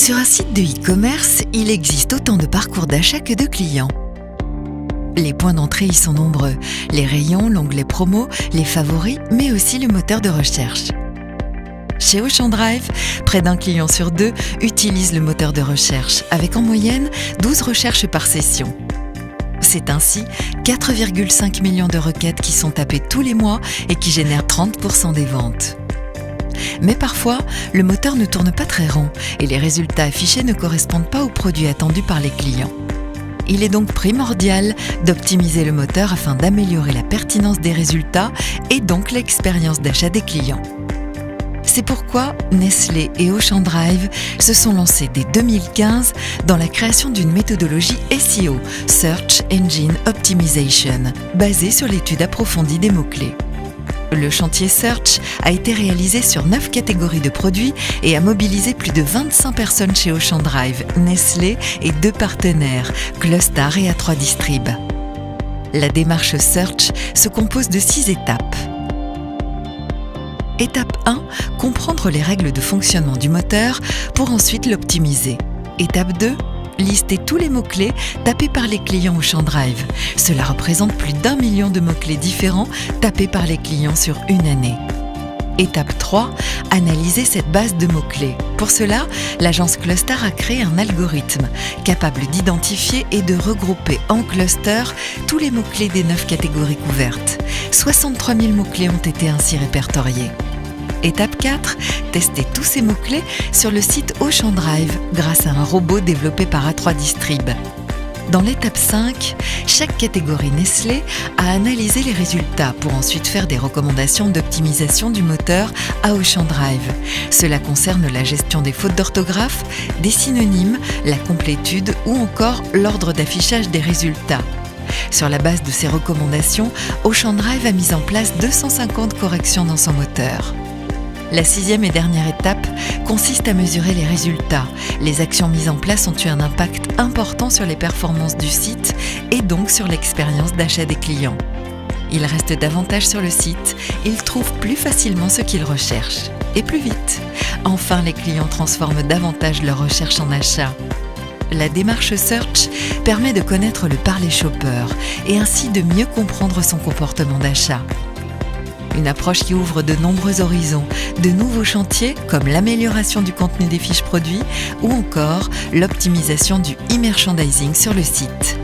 Sur un site de e-commerce, il existe autant de parcours d'achat que de clients. Les points d'entrée y sont nombreux, les rayons, l'onglet promo, les favoris, mais aussi le moteur de recherche. Chez Auchan Drive, près d'un client sur deux utilise le moteur de recherche, avec en moyenne 12 recherches par session. C'est ainsi 4,5 millions de requêtes qui sont tapées tous les mois et qui génèrent 30% des ventes. Mais parfois, le moteur ne tourne pas très rond et les résultats affichés ne correspondent pas aux produits attendus par les clients. Il est donc primordial d'optimiser le moteur afin d'améliorer la pertinence des résultats et donc l'expérience d'achat des clients. C'est pourquoi Nestlé et Auchan Drive se sont lancés dès 2015 dans la création d'une méthodologie SEO, Search Engine Optimization, basée sur l'étude approfondie des mots-clés. Le chantier Search a été réalisé sur 9 catégories de produits et a mobilisé plus de 25 personnes chez Auchan Drive, Nestlé et 2 partenaires, Clustar et A3 Distrib. La démarche Search se compose de 6 étapes. Étape 1, comprendre les règles de fonctionnement du moteur pour ensuite l'optimiser. Étape 2, lister tous les mots-clés tapés par les clients Auchan Drive. Cela représente plus d'1 million de mots-clés différents tapés par les clients sur une année. Étape 3, analyser cette base de mots-clés. Pour cela, l'agence Clustar a créé un algorithme capable d'identifier et de regrouper en cluster tous les mots-clés des 9 catégories couvertes. 63 000 mots-clés ont été ainsi répertoriés. Étape 4, tester tous ces mots-clés sur le site Auchan Drive grâce à un robot développé par A3 Distrib. Dans l'étape 5, chaque catégorie Nestlé a analysé les résultats pour ensuite faire des recommandations d'optimisation du moteur à Auchan Drive. Cela concerne la gestion des fautes d'orthographe, des synonymes, la complétude ou encore l'ordre d'affichage des résultats. Sur la base de ces recommandations, Auchan Drive a mis en place 250 corrections dans son moteur. La 6e et dernière étape consiste à mesurer les résultats. Les actions mises en place ont eu un impact important sur les performances du site et donc sur l'expérience d'achat des clients. Ils restent davantage sur le site, ils trouvent plus facilement ce qu'ils recherchent et plus vite. Enfin, les clients transforment davantage leurs recherches en achats. La démarche Search permet de connaître le parler shopper et ainsi de mieux comprendre son comportement d'achat. Une approche qui ouvre de nombreux horizons, de nouveaux chantiers comme l'amélioration du contenu des fiches produits ou encore l'optimisation du e-merchandising sur le site.